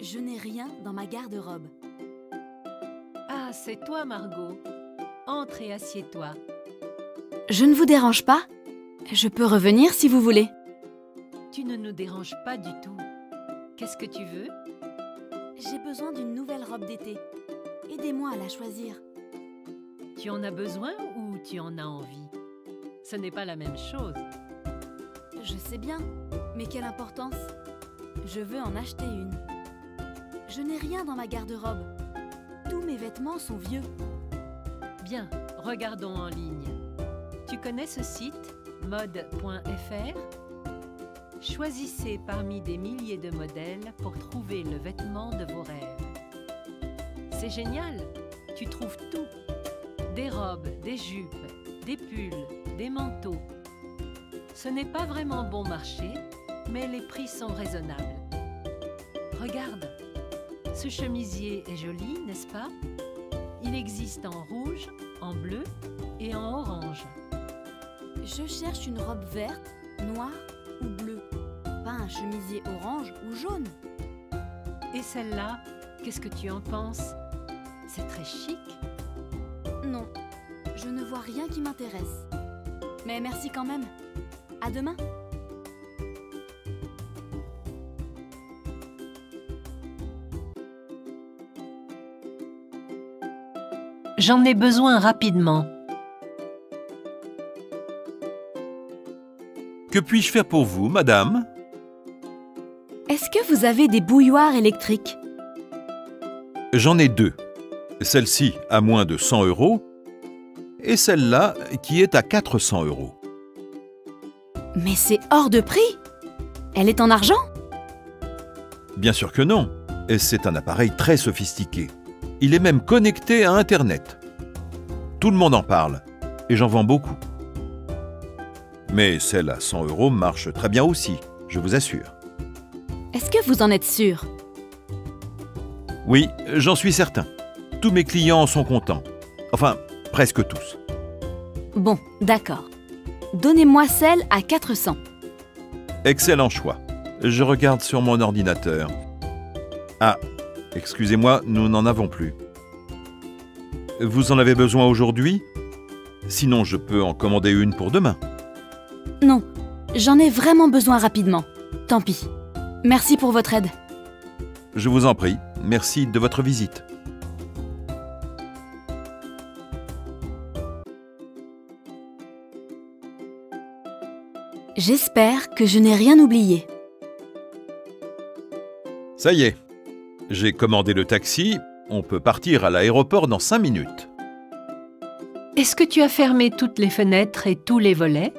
Je n'ai rien dans ma garde-robe. Ah, c'est toi, Margot. Entre et assieds-toi. Je ne vous dérange pas? Je peux revenir si vous voulez. Tu ne nous déranges pas du tout. Qu'est-ce que tu veux? J'ai besoin d'une nouvelle robe d'été. Aidez-moi à la choisir. Tu en as besoin ou tu en as envie? Ce n'est pas la même chose. Je sais bien, mais quelle importance? Je veux en acheter une. Je n'ai rien dans ma garde-robe. Tous mes vêtements sont vieux. Bien, regardons en ligne. Tu connais ce site, mode.fr? Choisissez parmi des milliers de modèles pour trouver le vêtement de vos rêves. C'est génial, tu trouves tout. Des robes, des jupes, des pulls, des manteaux. Ce n'est pas vraiment bon marché, mais les prix sont raisonnables. Regarde, ce chemisier est joli, n'est-ce pas? Il existe en rouge, en bleu et en orange. Je cherche une robe verte, noire ou bleue. Pas un chemisier orange ou jaune. Et celle-là, qu'est-ce que tu en penses? C'est très chic. Non, je ne vois rien qui m'intéresse. Mais merci quand même. À demain. J'en ai besoin rapidement. Que puis-je faire pour vous, madame? Est-ce que vous avez des bouilloires électriques? J'en ai deux. Celle-ci à moins de 100 € et celle-là qui est à 400 €. Mais c'est hors de prix! Elle est en argent? Bien sûr que non. Et c'est un appareil très sophistiqué. Il est même connecté à Internet. Tout le monde en parle et j'en vends beaucoup. Mais celle à 100 € marche très bien aussi, je vous assure. Est-ce que vous en êtes sûr? Oui, j'en suis certain. Tous mes clients sont contents. Enfin, presque tous. Bon, d'accord. Donnez-moi celle à 400. Excellent choix. Je regarde sur mon ordinateur. Ah, excusez-moi, nous n'en avons plus. Vous en avez besoin aujourd'hui? Sinon, je peux en commander une pour demain. Non, j'en ai vraiment besoin rapidement. Tant pis. Merci pour votre aide. Je vous en prie. Merci de votre visite. J'espère que je n'ai rien oublié. Ça y est. J'ai commandé le taxi. On peut partir à l'aéroport dans 5 minutes. Est-ce que tu as fermé toutes les fenêtres et tous les volets?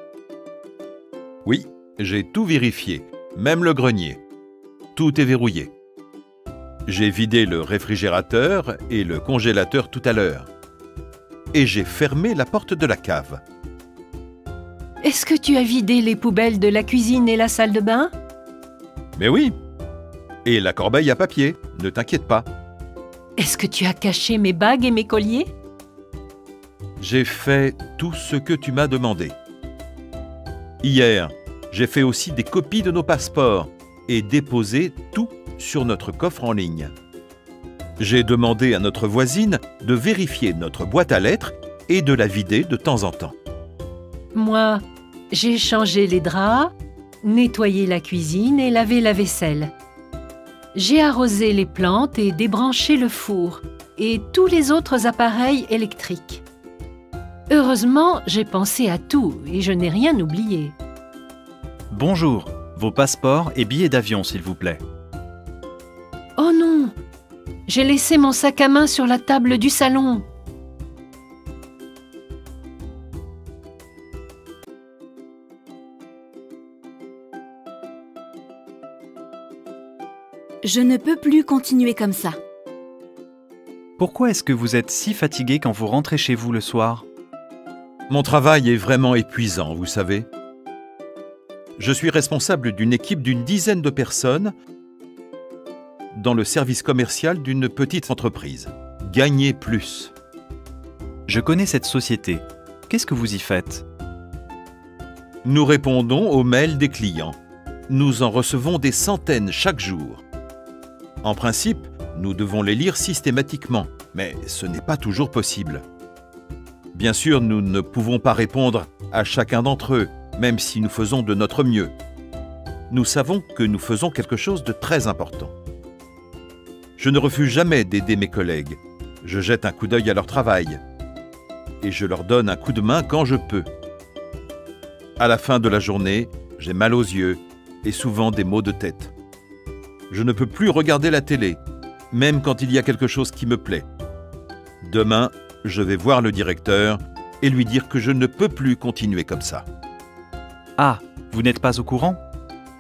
Oui, j'ai tout vérifié, même le grenier. Tout est verrouillé. J'ai vidé le réfrigérateur et le congélateur tout à l'heure. Et j'ai fermé la porte de la cave. Est-ce que tu as vidé les poubelles de la cuisine et la salle de bain? Mais oui. Et la corbeille à papier, ne t'inquiète pas. Est-ce que tu as caché mes bagues et mes colliers? J'ai fait tout ce que tu m'as demandé. Hier, j'ai fait aussi des copies de nos passeports et déposé tout sur notre coffre en ligne. J'ai demandé à notre voisine de vérifier notre boîte à lettres et de la vider de temps en temps. Moi, j'ai changé les draps, nettoyé la cuisine et lavé la vaisselle. J'ai arrosé les plantes et débranché le four et tous les autres appareils électriques. Heureusement, j'ai pensé à tout et je n'ai rien oublié. Bonjour, vos passeports et billets d'avion, s'il vous plaît. Oh non! J'ai laissé mon sac à main sur la table du salon. Je ne peux plus continuer comme ça. Pourquoi est-ce que vous êtes si fatigué quand vous rentrez chez vous le soir? Mon travail est vraiment épuisant, vous savez. Je suis responsable d'une équipe d'une dizaine de personnes dans le service commercial d'une petite entreprise. Gagner plus. Je connais cette société. Qu'est-ce que vous y faites? Nous répondons aux mails des clients. Nous en recevons des centaines chaque jour. En principe, nous devons les lire systématiquement, mais ce n'est pas toujours possible. Bien sûr, nous ne pouvons pas répondre à chacun d'entre eux, même si nous faisons de notre mieux. Nous savons que nous faisons quelque chose de très important. Je ne refuse jamais d'aider mes collègues. Je jette un coup d'œil à leur travail. Et je leur donne un coup de main quand je peux. À la fin de la journée, j'ai mal aux yeux et souvent des maux de tête. Je ne peux plus regarder la télé, même quand il y a quelque chose qui me plaît. Demain, je vais voir le directeur et lui dire que je ne peux plus continuer comme ça. Ah, vous n'êtes pas au courant?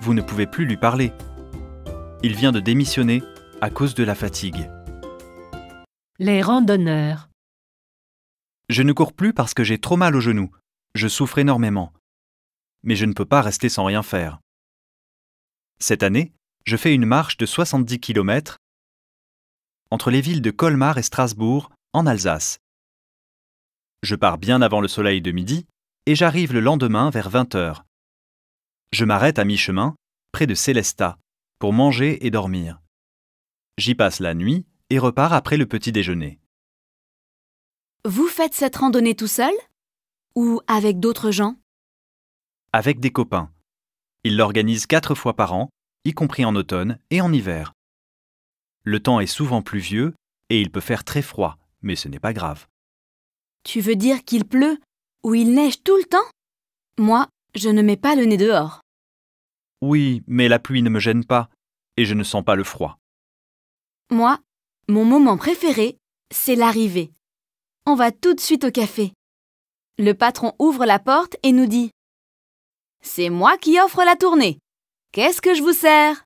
Vous ne pouvez plus lui parler. Il vient de démissionner à cause de la fatigue. Les randonneurs. Je ne cours plus parce que j'ai trop mal aux genoux. Je souffre énormément. Mais je ne peux pas rester sans rien faire. Cette année, je fais une marche de 70 km entre les villes de Colmar et Strasbourg, en Alsace. Je pars bien avant le soleil de midi et j'arrive le lendemain vers 20h. Je m'arrête à mi-chemin, près de Sélestat, pour manger et dormir. J'y passe la nuit et repars après le petit déjeuner. Vous faites cette randonnée tout seul? Ou avec d'autres gens? Avec des copains. Ils l'organisent 4 fois par an, y compris en automne et en hiver. Le temps est souvent pluvieux et il peut faire très froid, mais ce n'est pas grave. Tu veux dire qu'il pleut ou il neige tout le temps? Moi, je ne mets pas le nez dehors. Oui, mais la pluie ne me gêne pas et je ne sens pas le froid. Moi, mon moment préféré, c'est l'arrivée. On va tout de suite au café. Le patron ouvre la porte et nous dit « C'est moi qui offre la tournée. Qu'est-ce que je vous sers ?»